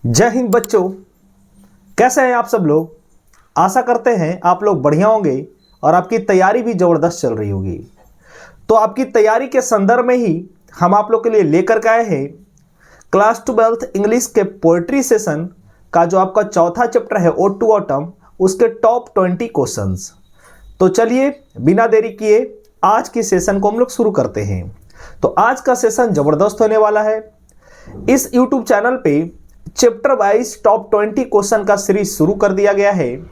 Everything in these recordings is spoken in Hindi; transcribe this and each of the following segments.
जय हिंद बच्चों, कैसे हैं आप सब लोग। आशा करते हैं आप लोग बढ़िया होंगे और आपकी तैयारी भी ज़बरदस्त चल रही होगी। तो आपकी तैयारी के संदर्भ में ही हम आप लोग के लिए लेकर के आए हैं क्लास 12th इंग्लिश के पोएट्री सेशन का जो आपका चौथा चैप्टर है ओड टू ऑटम, उसके टॉप 20 क्वेश्चंस। तो चलिए बिना देरी किए आज के सेशन को हम लोग शुरू करते हैं। तो आज का सेशन ज़बरदस्त होने वाला है। इस YouTube चैनल पे चैप्टर वाइज टॉप 20 क्वेश्चन का सीरीज शुरू कर दिया गया है।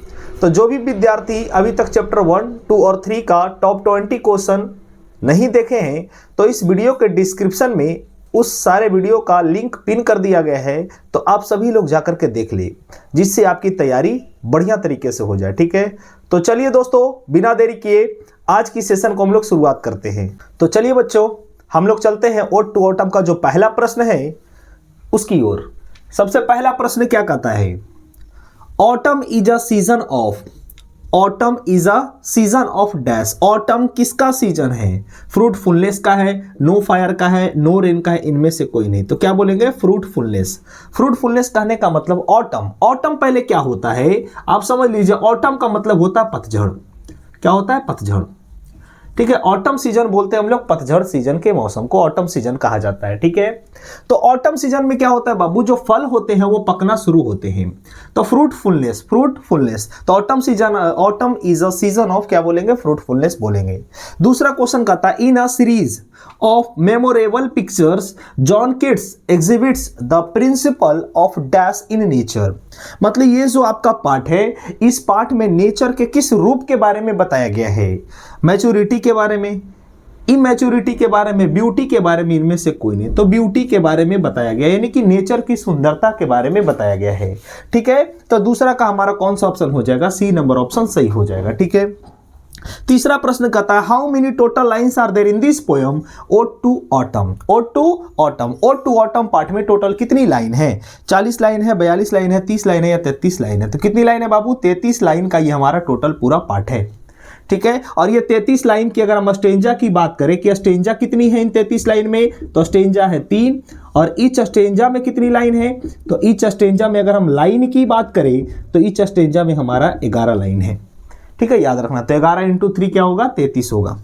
तो जो भी विद्यार्थी अभी तक चैप्टर 1, 2 और 3 का टॉप 20 क्वेश्चन नहीं देखे हैं तो इस वीडियो के डिस्क्रिप्शन में उस सारे वीडियो का लिंक पिन कर दिया गया है, तो आप सभी लोग जाकर के देख ले, जिससे आपकी तैयारी बढ़िया तरीके से हो जाए। ठीक है, तो चलिए दोस्तों बिना देरी किए आज की सेशन को हम लोग शुरुआत करते हैं। तो चलिए बच्चों, हम लोग चलते हैं ओड टू ऑटम का जो पहला प्रश्न है उसकी ओर। सबसे पहला प्रश्न क्या कहता है, autumn is a season of, autumn is a season of dash. Autumn किसका सीजन है? फ्रूटफुलनेस का है, नो फायर का है, नो रेन का है, इनमें से कोई नहीं। तो क्या बोलेंगे? फ्रूटफुलनेस। फ्रूटफुलनेस कहने का मतलब ऑटम। ऑटम पहले क्या होता है आप समझ लीजिए। ऑटम का मतलब होता है पतझड़। क्या होता है? पतझड़। ठीक है, ऑटम सीजन बोलते हैं हम लोग, पतझड़ सीजन के मौसम को ऑटम सीजन कहा जाता है। ठीक है, तो ऑटम सीजन में क्या होता है बाबू, जो फल होते हैं वो पकना शुरू होते हैं। तो फ्रूटफुलनेस, फ्रूटफुलनेस। तो autumn season, autumn is a season of, क्या बोलेंगे? फ्रूटफुलनेस बोलेंगे। दूसरा क्वेश्चन कहता है, in a series of memorable pictures John Keats exhibits the principle of dash in nature. मतलब ये जो आपका पाठ है, इस पाठ में नेचर के किस रूप के बारे में बताया गया है? मैच्योरिटी के बारे में, इमैच्योरिटी के बारे में, ब्यूटी के बारे में, इनमें से कोई नहीं। तो ब्यूटी के बारे में बताया गया, यानी कि नेचर की सुंदरता के बारे में बताया गया है। ठीक है, तो दूसरा का हमारा कौन सा ऑप्शन हो जाएगा? सी नंबर ऑप्शन सही हो जाएगा। ठीक है, तीसरा प्रश्न कहता है, how many total lines are there in this poem ode to autumn. Ode to autumn, ode to autumn पाठ में टोटल कितनी लाइन है? 40 लाइन है, 42 लाइन है, 30 लाइन है या 33 लाइन है? तो कितनी लाइन है बाबू? 33 लाइन का ये हमारा टोटल पूरा पाठ है। ठीक है, और ये 33 लाइन की अगर हम स्टेंजा की बात करें कि स्टेंजा कितनी है इन 33 लाइन में, तो स्टेंजा है 3। और ईच स्टेंजा में कितनी लाइन है? तो ईच स्टेंजा में अगर हम लाइन की बात करें तो ईच स्टेंजा में हमारा 11 लाइन है। ठीक है, याद रखना। तो 11 × 3 क्या होगा? 33 होगा।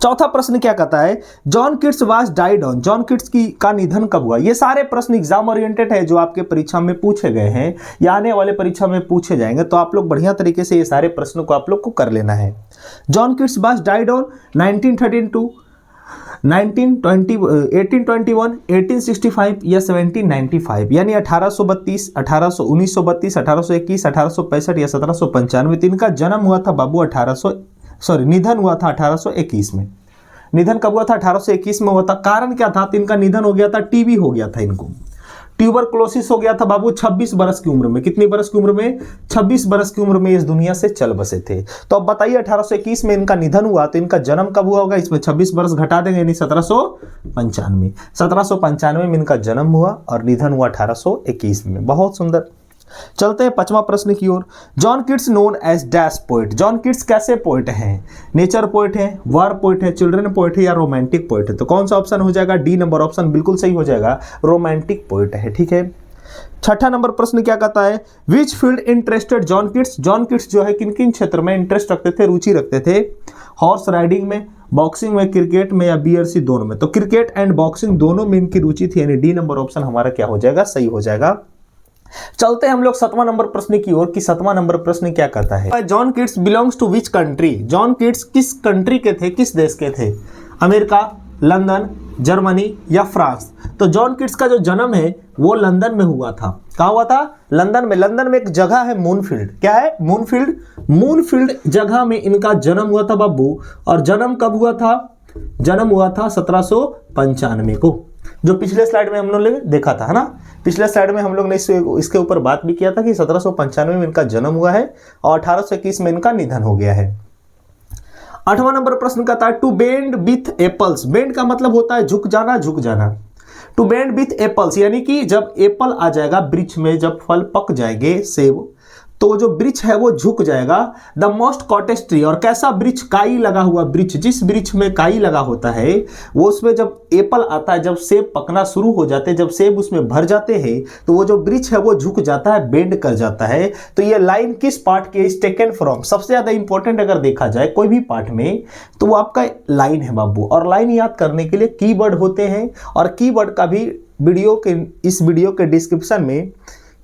चौथा प्रश्न क्या कहता है, John kits was died on. John Keats की का निधन कब हुआ? ये सारे प्रश्न एग्जाम ओरिएंटेड है जो आपके परीक्षा में पूछे गए हैं या आने वाले परीक्षा में पूछे जाएंगे। तो आप लोग बढ़िया तरीके से ये सारे प्रश्नों को आप लोग को कर लेना है। John kits was died on 1932, 1821, 1865 या 1795, यानी 1832, 1932, 1821, 1865 या 1795। इनका जन्म हुआ था बाबू निधन हुआ था 1821 में। निधन कब हुआ था? 1821 में हुआ था। कारण क्या था? इनका निधन हो गया था, टीबी हो गया था, इनको ट्यूबरक्लोसिस हो गया था बाबू 26 बरस की उम्र में। कितनी बरस की उम्र में? 26 बरस की उम्र में इस दुनिया से चल बसे थे। तो अब बताइए 1821 में इनका निधन हुआ, तो इनका जन्म कब हुआ होगा? इसमें 26 बरस घटा देंगे, यानी 1795। 1795 में इनका जन्म हुआ और निधन हुआ 1821 में। बहुत सुंदर। चलते हैं पांचवा प्रश्न की ओर। John Keats known as dash poet. John Keats कैसे पोएट हैं? नेचर पोएट है, वार पोएट है, चिल्ड्रन पोएट है या रोमांटिक पोएट है? तो कौन सा ऑप्शन हो जाएगा? डी नंबर ऑप्शन बिल्कुल सही हो जाएगा, रोमांटिक पोएट है। ठीक है, छठा नंबर प्रश्न क्या कहता है, which field interested John Keats. John Keats जो है किन किन क्षेत्र में इंटरेस्ट रखते थे, रुचि रखते थे? हॉर्स राइडिंग में, बॉक्सिंग में, क्रिकेट में या बीआरसी दोनों में? तो क्रिकेट एंड बॉक्सिंग दोनों में इनकी रुचि थी, यानी डी नंबर ऑप्शन हमारा क्या हो जाएगा? सही हो जाएगा। चलते हैं हम लोग 7वां नंबर प्रश्न की ओर कि 7वां नंबर प्रश्न क्या कहता है, John Keats belongs to which country. John Keats किस कंट्री के थे, किस देश के थे? अमेरिका, लंदन, जर्मनी या फ्रांस? तो जॉन किट्स का जो जन्म है वो लंदन में हुआ था। कहाँ हुआ था? लंदन में। लंदन में एक जगह है मूनफील्ड। क्या है? मूनफील्ड। मूनफील्ड जगह में इनका जन्म हुआ था बाबू। और जन्म कब हुआ था? जन्म हुआ था 1795 को, जो पिछले स्लाइड में हम लोग ने देखा था, है ना। पिछले स्लाइड में हम लोग ने इसके ऊपर बात भी किया था कि 1795 में इनका जन्म हुआ है और 1821 में इनका निधन हो गया है। 8वां नंबर प्रश्न कहता है, to bend with apples. Bend का मतलब होता है झुक जाना, झुक जाना। टू बेंड विथ एप्पल्स यानी कि जब एप्पल आ जाएगा वृक्ष में, जब फल पक जाएंगे, सेब, तो जो वृक्ष है वो झुक जाएगा। द मोस्ट कॉटेस्ट ट्री, और कैसा वृक्ष, काई लगा हुआ वृक्ष, जिस वृक्ष में काई लगा होता है वो उसमें जब एप्पल आता है, जब सेब पकना शुरू हो जाते हैं, जब सेब उसमें भर जाते हैं तो वो जो वृक्ष है वो झुक जाता है, बेंड कर जाता है। तो ये लाइन किस पार्ट की इज टेकन फ्रॉम, सबसे ज्यादा इंपॉर्टेंट अगर देखा जाए कोई भी पार्ट में तो वो आपका लाइन है बाबू। और लाइन याद करने के लिए कीवर्ड होते हैं, और कीवर्ड का भी इस वीडियो के डिस्क्रिप्शन में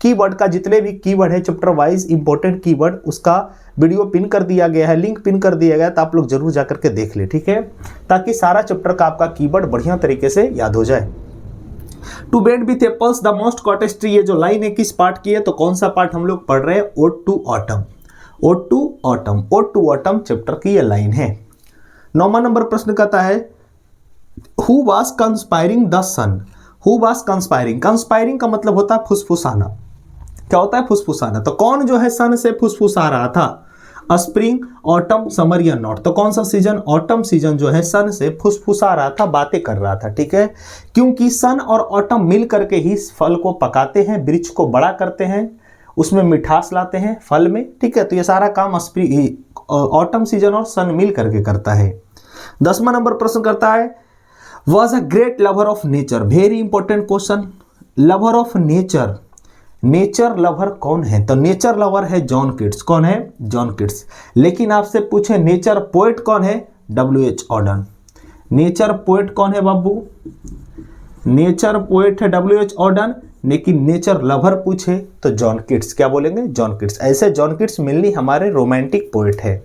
कीवर्ड का जितने भी कीवर्ड है चैप्टर वाइज इंपॉर्टेंट कीवर्ड, उसका वीडियो पिन कर दिया गया है, लिंक पिन कर दिया गया है, तो आप लोग जरूर जाकर के देख ले, ठीक है, ताकि सारा चैप्टर का आपका कीवर्ड बढ़िया तरीके से याद हो जाए। To bend with apples the most cottage tree, ये जो लाइन है किस पार्ट की है, तो कौन सा पार्ट हम लोग पढ़ रहे हैं, ode to autumn, ode to autumn, ode to autumn chapter की ये लाइन है। 9वां नंबर प्रश्न कहता है who was conspiring the sun, who was conspiring, conspiring का मतलब होता है फुसफुसाना। क्या होता है, फुसफुसाना। तो कौन जो है सन से फुसफुसा रहा था, स्प्रिंग, ऑटम, समर या नॉट, तो कौन सा सीजन, ऑटम सीजन जो है सन से फुसफुसा रहा था, बातें कर रहा था, ठीक है, क्योंकि सन और ऑटम मिल करके ही फल को पकाते हैं, वृक्ष को बड़ा करते हैं, उसमें मिठास लाते हैं फल में, ठीक है। तो ये सारा काम ऑटम सीजन और सन मिल करके करता है। 10वां नंबर प्रश्न करता है was a great lover of nature, very important question, lover of nature, nature lover कौन है, तो नेचर लवर है जॉन कीट्स, कौन है, जॉन कीट्स। लेकिन आपसे पूछे नेचर पोएट कौन है, W.H. ऑर्डन, नेचर पोएट कौन है बाबू, नेचर पोएट है W.H. ऑर्डन, लेकिन नेचर लवर पूछे तो जॉन कीट्स, क्या बोलेंगे, जॉन कीट्स। ऐसे जॉन कीट्स मेनली हमारे रोमांटिक पोएट है,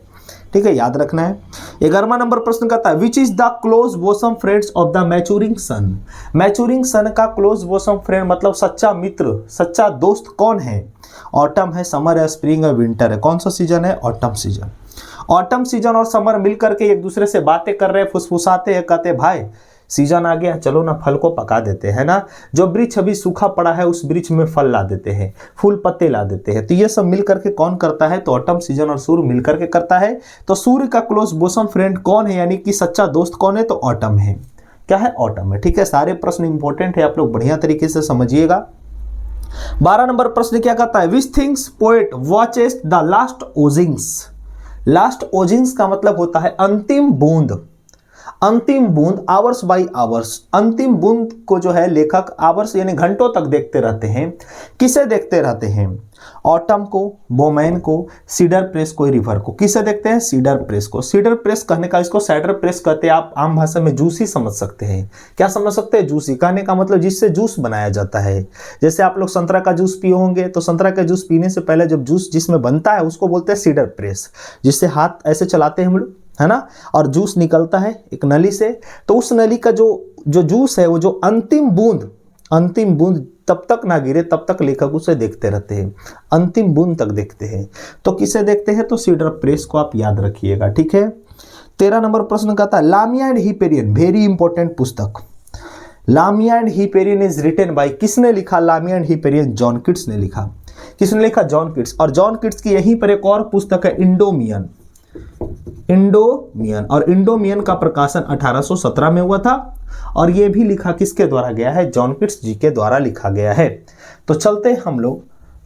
ठीक है, याद रखना है। 11वां नंबर प्रश्न कहता है which is the close bosom friends of the maturing sun, maturing sun का क्लोज बोसम फ्रेंड मतलब सच्चा मित्र, सच्चा दोस्त कौन है, ऑटम है, समर है, स्प्रिंग है, विंटर है, कौन सा सीजन है, ऑटम सीजन। ऑटम सीजन और समर मिलकर के एक दूसरे से बातें कर रहे हैं, फुसफुसाते हैं, कहते भाई सीजन आ गया, चलो ना फल को पका देते हैं ना, जो वृक्ष अभी सूखा पड़ा है उस वृक्ष में फल ला देते हैं, फूल पत्ते ला देते हैं। तो ये सब मिल करके कौन करता है, तो ऑटम सीजन और सूर्य मिल करके करता है। तो सूर्य का क्लोज बोसम फ्रेंड कौन है, यानी कि सच्चा दोस्त कौन है, तो ऑटम है, क्या है, ऑटम है, ठीक है। सारे प्रश्न इंपॉर्टेंट है, आप लोग बढ़िया तरीके से समझिएगा। 12 नंबर प्रश्न क्या कहता है which things poet watches the last oozings, last oozings का मतलब होता है अंतिम बूंद, अंतिम बूंद, आवर्स बाई आवर्स, अंतिम बूंद को जो है लेखक आवर्स यानी घंटों तक देखते रहते हैं। किसे देखते रहते हैं, ऑटम को, बोमैन को, सीडर प्रेस को, रिवर को, किसे देखते हैं, सीडर प्रेस को। सीडर प्रेस कहने का इसको सैडर प्रेस कहते हैं, आप आम भाषा में जूस ही समझ सकते हैं। क्या समझ सकते हैं, जूस ही, कहने का मतलब जिससे जूस बनाया जाता है। जैसे आप लोग संतरा का जूस पिए होंगे तो संतरा का जूस पीने से पहले जब जूस जिसमें बनता है उसको बोलते हैं सीडर प्रेस, जिससे हाथ ऐसे चलाते हैं हम लोग, है ना, और जूस निकलता है एक नली से। तो उस नली का जो जूस है वो जो अंतिम बूंद तब तक ना गिरे तब तक लेखक उसे देखते रहते हैं, अंतिम बूंद तक देखते हैं। तो किसे देखते हैं, तो सीडर प्रेस को आप याद रखिएगा, ठीक है। 13 नंबर प्रश्न कहता है लामिया एंड हिपेरियन, वेरी इंपॉर्टेंट पुस्तक, लामिया एंड हिपेरियन इज रिटन बाय, किसने लिखा, लामिया एंड हिपेरियन जॉन कीट्स ने लिखा। किसने लिखा, जॉन कीट्स। और जॉन कीट्स की यहीं पर एक और पुस्तक है इंडोमियन, इंडोमियन, और इंडोमियन का प्रकाशन 1817 में हुआ था, और यह भी लिखा किसके द्वारा गया है, जॉन कीट्स जी के द्वारा लिखा गया है। तो चलते हैं हम लोग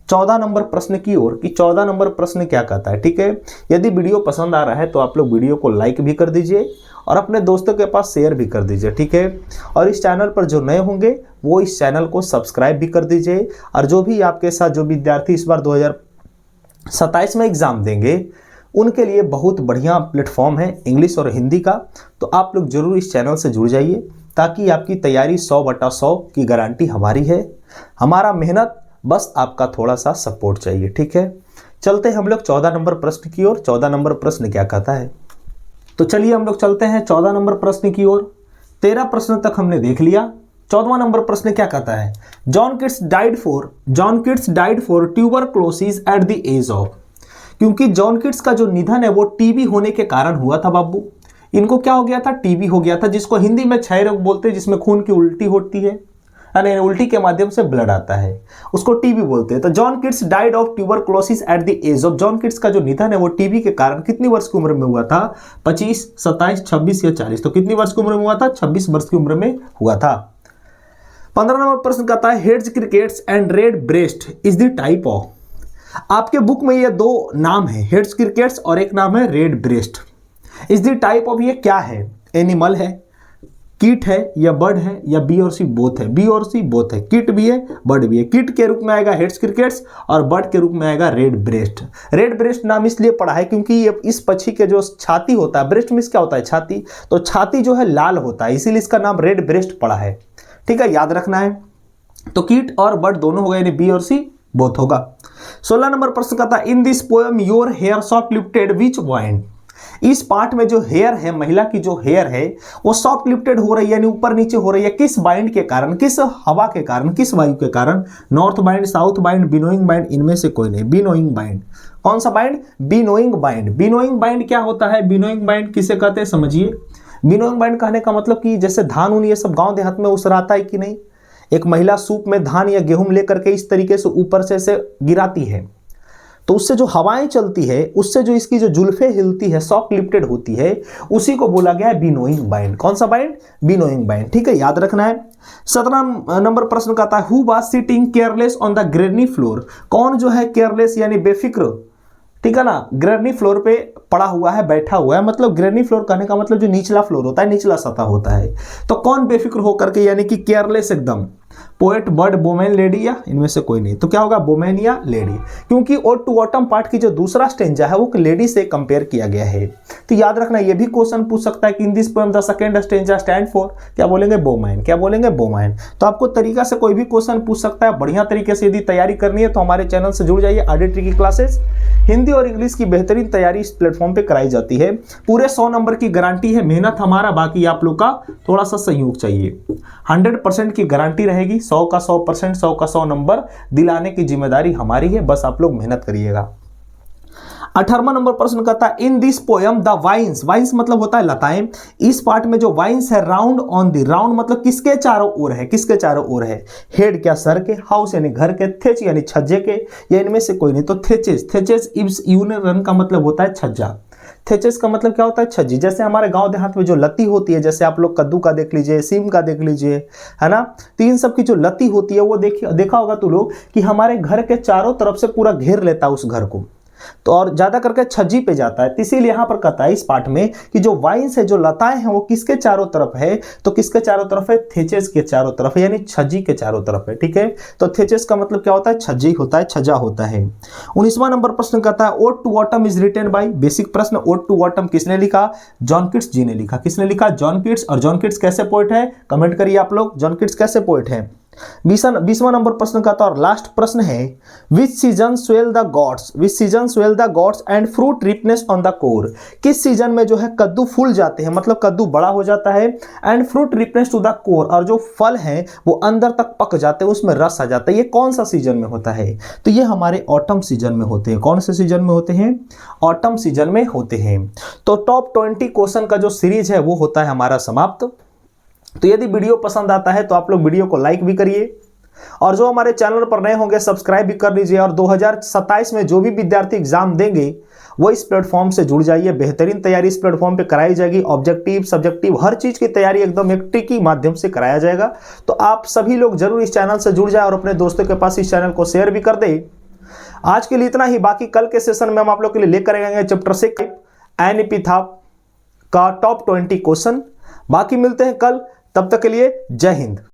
14 नंबर प्रश्न की ओर कि 14 नंबर प्रश्न क्या कहता है, ठीक है। यदि वीडियो पसंद आ रहा है तो आप लोग वीडियो को लाइक भी कर दीजिए और अपने दोस्तों के पास शेयर भी कर दीजिए, ठीक है। और इस चैनल पर जो नए होंगे वो इस चैनल को सब्सक्राइब भी कर दीजिए। और जो भी आपके साथ जो विद्यार्थी इस बार 2027 में एग्जाम देंगे उनके लिए बहुत बढ़िया प्लेटफॉर्म है इंग्लिश और हिंदी का, तो आप लोग जरूर इस चैनल से जुड़ जाइए ताकि आपकी तैयारी 100/100 की गारंटी हमारी है। हमारा मेहनत, बस आपका थोड़ा सा सपोर्ट चाहिए, ठीक है। चलते हैं हम लोग 14 नंबर प्रश्न की ओर। 14 नंबर प्रश्न क्या कहता है, तो चलिए हम लोग चलते हैं 14 नंबर प्रश्न की ओर। 13 प्रश्न तक हमने देख लिया। 14वां नंबर प्रश्न क्या कहता है, John Keats died for tuberculosis at the age of, क्योंकि जॉन कीट्स का जो निधन है वो टीबी होने के कारण हुआ था बाबू। इनको क्या हो गया था, टीबी हो गया था, जिसको हिंदी में क्षय रोग बोलते हैं, जिसमें खून की उल्टी होती है, यानी उल्टी के माध्यम से ब्लड आता है, उसको टीबी बोलते हैं। तो John Keats died of tuberculosis at the age of, John Keats का जो निधन है वो टीबी के कारण कितनी वर्ष की उम्र में हुआ था, 25, 27, 26 या 40। तो कितनी वर्ष की उम्र में हुआ था, 26 वर्ष की उम्र में हुआ था। 15 नंबर प्रश्न कहता है heads crickets and red breast is the type of, आपके बुक में ये दो नाम है, हेड्स क्रिकेट्स और एक नाम है रेड ब्रेस्ट। इस दी टाइप ऑफ ये क्या है, एनिमल है, कीट है या बर्ड है या बी और सी बोथ है, बी और सी बोथ है, कीट भी है बर्ड भी है। कीट के रूप में आएगा हेड्स क्रिकेट्स और बर्ड के रूप में आएगा रेड ब्रेस्ट। रेड ब्रेस्ट नाम इसलिए पड़ा है क्योंकि ये इस पक्षी के जो छाती होता है, ब्रेस्ट मीन्स क्या होता है छाती, तो छाती जो है लाल होता है, इसीलिए इसका नाम रेड ब्रेस्ट पड़ा है। ठीक है, याद रखना है। तो कीट और बर्ड दोनों हो गए, यानी बी और सी बोथ होगा। 16 नंबर प्रश्न का था, in this poem your hair soft lifted which point. इस पार्ट में जो हेयर है, महिला की जो हेयर है वो सॉफ्ट लिफ्टेड हो रही है, यानी ऊपर नीचे हो रही है, किस बाइंड के कारण, किस हवा के कारण, किस वायु के कारण। North wind, south wind, winnowing wind, इनमें से कोई नहीं। बिनोइंग बाइंड, कौन सा wind, winnowing wind. Winnowing wind क्या होता है, बिनोइंग बाइंड किसे कहते हैं समझिए। बिनोइंग बाइंड कहने का मतलब कि जैसे धान उन ये सब गांव देहात में उसराता है कि नहीं, एक महिला सूप में धान या गेहूं लेकर के इस तरीके से ऊपर से गिराती है, तो उससे जो हवाएं चलती है, उससे जो इसकी जो जुल्फे हिलती है, सॉफ्ट लिफ्टेड होती है, उसी को बोला गया है बिनोइंग बाइंड। कौन सा बाइंड, बिनोइंग बाइंड। ठीक है, याद रखना है। 17 नंबर प्रश्न का था, who was sitting careless on the granny floor. कौन जो है केयरलेस यानी बेफिक्र, ठीक है ना, ग्रेनी फ्लोर पे पड़ा हुआ है, बैठा हुआ है। मतलब ग्रेनी फ्लोर कहने का मतलब जो निचला फ्लोर होता है, निचला सतह होता है। तो कौन बेफिक्र होकर के, यानी कि केयरलेस एकदम। पोएट, बर्ड, बोमेन, लेडी या इनमें से कोई नहीं। तो क्या होगा, बोमेन या लेडी, क्योंकि ओड टू ऑटम पार्ट की जो दूसरा स्टेंजा है वो लेडी से कंपेयर किया गया है। तो याद रखना, ये भी क्वेश्चन पूछ सकता है कि इन this poem the second stanza stand for, क्या बोलेंगे, बोमेन। क्या बोलेंगे, बोमेन। तो आपको तरीका से कोई भी क्वेश्चन पूछ सकता है। बढ़िया तरीके से यदि तैयारी करनी है तो हमारे चैनल से जुड़ जाइए। ऑडिटरी की क्लासेस हिंदी और इंग्लिश की बेहतरीन तैयारी इस प्लेटफॉर्म पे कराई जाती है। पूरे 100 नंबर की गारंटी है, मेहनत हमारा, बाकी आप लोग का थोड़ा सा सहयोग चाहिए। 100% की गारंटी रहेगी, 100 का 100%, 100 का 100 नंबर दिलाने की जिम्मेदारी हमारी है, बस आप लोग मेहनत करिएगा। 18वां नंबर प्रश्न कहता है, in this poem the vines, vines मतलब होता है लताएं। इस पार्ट में जो वाइन्स है, राउंड ऑन दी, राउंड मतलब किसके चारों ओर है, किसके चारों ओर है। हेड क्या सर के, हाउस यानी घर के, थेच यानी छज्जे के, या इनमें से कोई नहीं। तो थेचेस, थेचेस इब्स यूनिरन का मतलब होता है छज्जा। थेचेस का मतलब क्या होता है, छज्जी। जैसे हमारे गांव देहात में जो लती होती है, जैसे आप लोग कद्दू का देख लीजिए, सीम का देख लीजिए, है ना, तो इन सब की जो लती होती है वो देखा होगा तो लोग कि हमारे घर के चारों तरफ से पूरा घेर लेता है उस घर को, तो और ज्यादा करके छज्जी पे जाता है। तो इसीलिए यहां पर कहता है इस पार्ट में कि जो वाइन्स है, जो लताएं हैं, वो किसके चारों तरफ है, तो किसके चारों तरफ है, थेचेस के चारों तरफ है, यानी छज्जी के चारों तरफ है। ठीक है, तो थेचेस का मतलब क्या होता है, छज्जी होता है, छज्जा होता है। 19वां नंबर प्रश्न कहता है, ode to autumn is written by, basic प्रश्न, ओड टू ऑटम किसने लिखा, जॉन किट्स जी ने लिखा। किसने लिखा, जॉन किट्स। और जॉन किट्स कैसे पोएट है, कमेंट करिए आप लोग, जॉन किट्स कैसे पोएट है। 20वां नंबर प्रश्न का था और लास्ट प्रश्न है, which season swell the gourds, which season swell the gourds and fruit ripeness on the core. किस सीजन में जो है कद्दू फूल जाते हैं, मतलब कद्दू बड़ा हो जाता है, and fruit ripeness to the core, और जो फल हैं वो अंदर तक पक जाते हैं, उसमें रस आ जाता है। ये कौन सा सीजन में होता है, तो ये हमारे ऑटम सीजन में होते हैं। कौन से सीजन में होते हैं, ऑटम सीजन में होते हैं। तो टॉप 20 क्वेश्चन का जो सीरीज है वो होता है हमारा समाप्त। तो यदि वीडियो पसंद आता है तो आप लोग वीडियो को लाइक भी करिए, और जो हमारे चैनल पर नए होंगे सब्सक्राइब भी कर लीजिए। और 2027 में जो भी विद्यार्थी एग्जाम देंगे वो इस प्लेटफॉर्म से जुड़ जाइए। बेहतरीन तैयारी इस प्लेटफॉर्म पे कराई जाएगी, ऑब्जेक्टिव, सब्जेक्टिव, हर चीज की तैयारी एकदम एक ट्रिकी माध्यम से कराया जाएगा। तो आप सभी लोग जरूर इस चैनल से जुड़ जाए और अपने दोस्तों के पास इस चैनल को शेयर भी कर दे। आज के लिए इतना ही, बाकी कल के सेशन में हम आप लोग के लिए लेकर आएंगे चैप्टर 6 एनईपी था का टॉप 20 क्वेश्चन। बाकी मिलते हैं कल, तब तक के लिए जय हिंद।